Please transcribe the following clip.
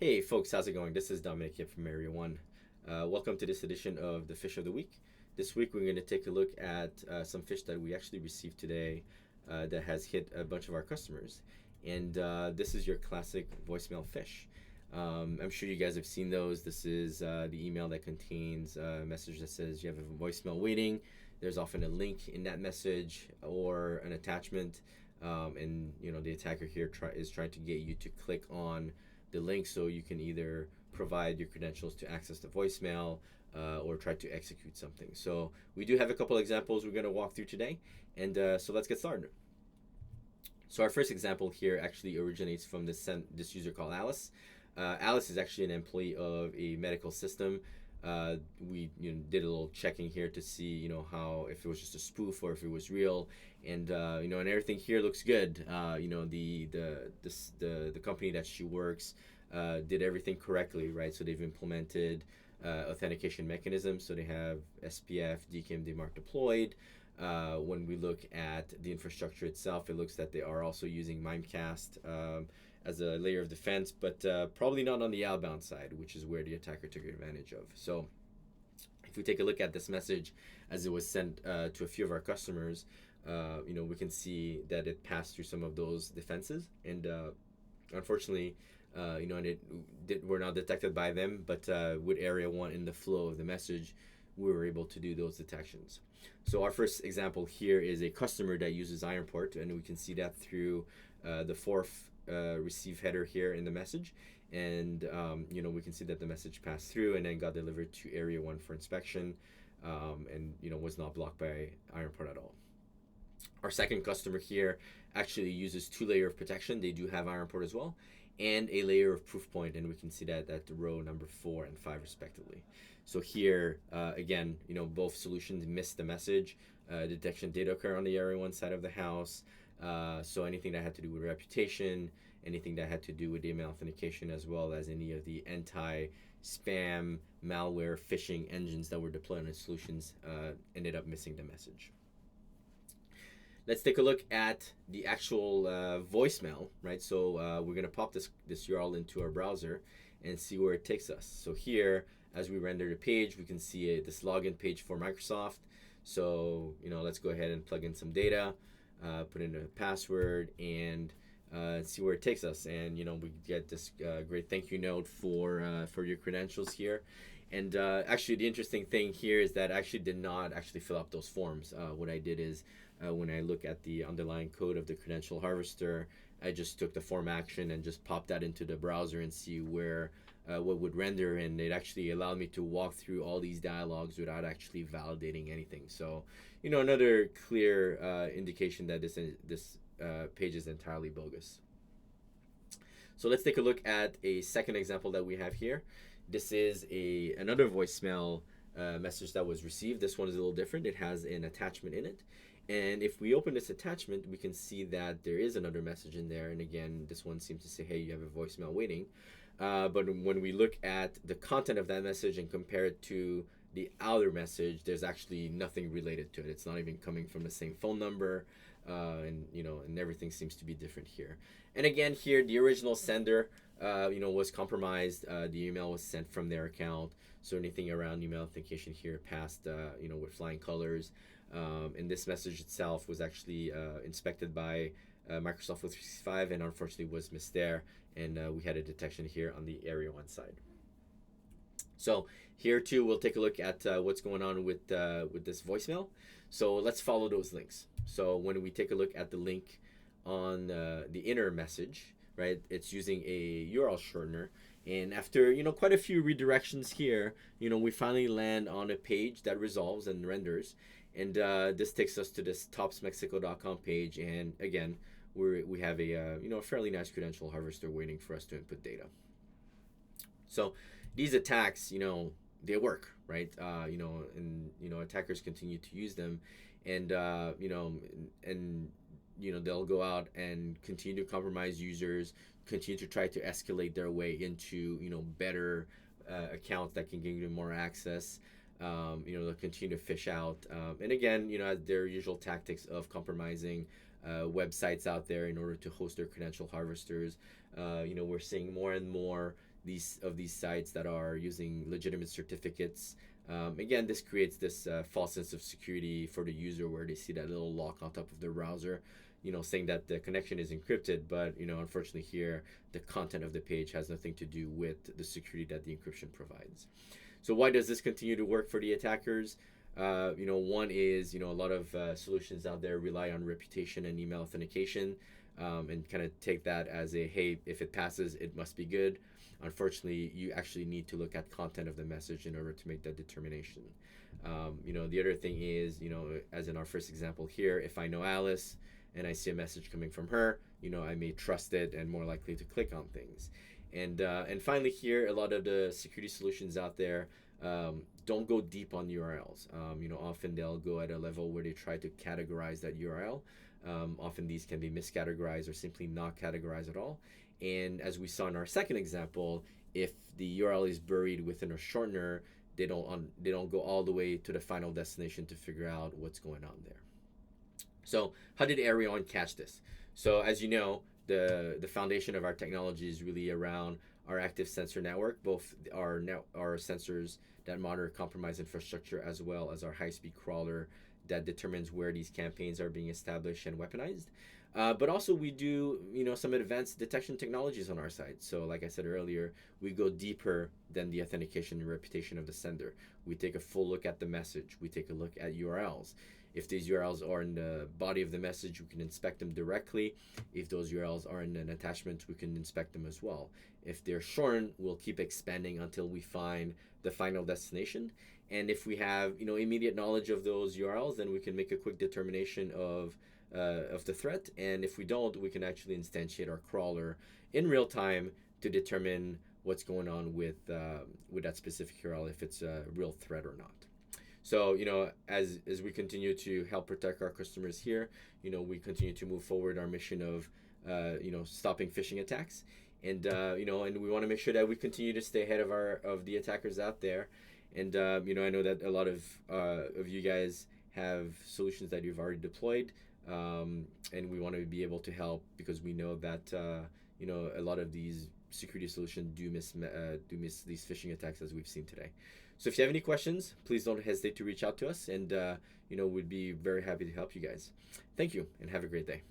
Hey folks, how's it going? This is Dominic here from Area One. Welcome to this edition of the Fish of the Week. This week we're going to take a look at some fish that we actually received today that has hit a bunch of our customers. And this is your classic voicemail fish. I'm sure you guys have seen those. This is the email that contains a message that says you have a voicemail waiting. There's often a link in that message or an attachment. And the attacker here is trying to get you to click on the link so you can either provide your credentials to access the voicemail or try to execute something. So we do have a couple examples we're going to walk through today, and so let's get started. So our first example here actually originates from this user called Alice. Alice is actually an employee of a medical system. We did a little checking here to see how if it was just a spoof or if it was real, and and everything here looks good. The company that she works did everything correctly, right? So they've implemented authentication mechanisms. So they have SPF, DKIM, DMARC deployed. When we look at the infrastructure itself, it looks that they are also using Mimecast as a layer of defense, but probably not on the outbound side, which is where the attacker took advantage of. So if we take a look at this message as it was sent to a few of our customers, we can see that it passed through some of those defenses, and unfortunately, and were not detected by them, but with Area 1 in the flow of the message, we were able to do those detections. So our first example here is a customer that uses Ironport, and we can see that through the fourth receive header here in the message, and we can see that the message passed through and then got delivered to Area 1 for inspection, and was not blocked by Ironport at all. Our second customer here actually uses two layer of protection. They do have Ironport as well, and a layer of proof point, and we can see that at the row number 4 and 5 respectively. So here, again, both solutions missed the message. Detection did occur on the Area 1 side of the house. So anything that had to do with reputation, anything that had to do with email authentication, as well as any of the anti-spam, malware, phishing engines that were deployed on the solutions ended up missing the message. Let's take a look at the actual voicemail, right? So we're going to pop this URL into our browser and see where it takes us. So here, as we render the page, we can see this login page for Microsoft. So, let's go ahead and plug in some data, put in a password, and see where it takes us. And, we get this great thank you note for your credentials here. And actually, the interesting thing here is that I actually did not actually fill out those forms. What I did is when I look at the underlying code of the credential harvester, I just took the form action and just popped that into the browser and see where what would render, and it actually allowed me to walk through all these dialogues without actually validating anything. So, another clear indication that this page is entirely bogus. So let's take a look at a second example that we have here. This is another voicemail message that was received. This one is a little different. It has an attachment in it. And if we open this attachment, we can see that there is another message in there. And again, this one seems to say, hey, you have a voicemail waiting. But when we look at the content of that message and compare it to the outer message, there's actually nothing related to it. It's not even coming from the same phone number. And everything seems to be different here. And again, here, the original sender, was compromised. The email was sent from their account. So anything around email authentication here passed, with flying colors. And this message itself was actually inspected by Microsoft 365 and unfortunately was missed there. And we had a detection here on the Area 1 side. So here too, we'll take a look at what's going on with this voicemail. So let's follow those links. So when we take a look at the link on the inner message, right, it's using a URL shortener. And after, quite a few redirections here, we finally land on a page that resolves and renders. And this takes us to this topsmexico.com page. And again, we have a fairly nice credential harvester waiting for us to input data. So these attacks, they work, right? Attackers continue to use them, and they'll go out and continue to compromise users, continue to try to escalate their way into better accounts that can give you more access. They'll continue to fish out, and again, their usual tactics of compromising websites out there in order to host their credential harvesters. We're seeing more and more these sites that are using legitimate certificates. Again, this creates this false sense of security for the user, where they see that little lock on top of their browser, saying that the connection is encrypted. But unfortunately, here the content of the page has nothing to do with the security that the encryption provides. So why does this continue to work for the attackers? One is, a lot of solutions out there rely on reputation and email authentication, and kind of take that as a, hey, if it passes, it must be good. Unfortunately, you actually need to look at content of the message in order to make that determination. The other thing is, as in our first example here, if I know Alice and I see a message coming from her, I may trust it and more likely to click on things. And finally, here, a lot of the security solutions out there don't go deep on URLs. Often they'll go at a level where they try to categorize that URL. Often these can be miscategorized or simply not categorized at all. And as we saw in our second example, if the URL is buried within a shortener, they don't go all the way to the final destination to figure out what's going on there. So how did Arion catch this? So as you know, the foundation of our technology is really around our active sensor network, both our sensors that monitor compromised infrastructure, as well as our high-speed crawler that determines where these campaigns are being established and weaponized. But also we do, some advanced detection technologies on our side. So like I said earlier, we go deeper than the authentication and reputation of the sender. We take a full look at the message. We take a look at URLs. If these URLs are in the body of the message, we can inspect them directly. If those URLs are in an attachment, we can inspect them as well. If they're shortened, we'll keep expanding until we find the final destination. And if we have, immediate knowledge of those URLs, then we can make a quick determination of the threat. And if we don't, we can actually instantiate our crawler in real time to determine what's going on with that specific URL, if it's a real threat or not. So, as we continue to help protect our customers here, we continue to move forward our mission of, stopping phishing attacks. And, and we want to make sure that we continue to stay ahead of the attackers out there. And, I know that a lot of you guys have solutions that you've already deployed. And we want to be able to help, because we know that, a lot of these security solutions do miss these phishing attacks, as we've seen today. So if you have any questions, please don't hesitate to reach out to us, and we'd be very happy to help you guys. Thank you, and have a great day.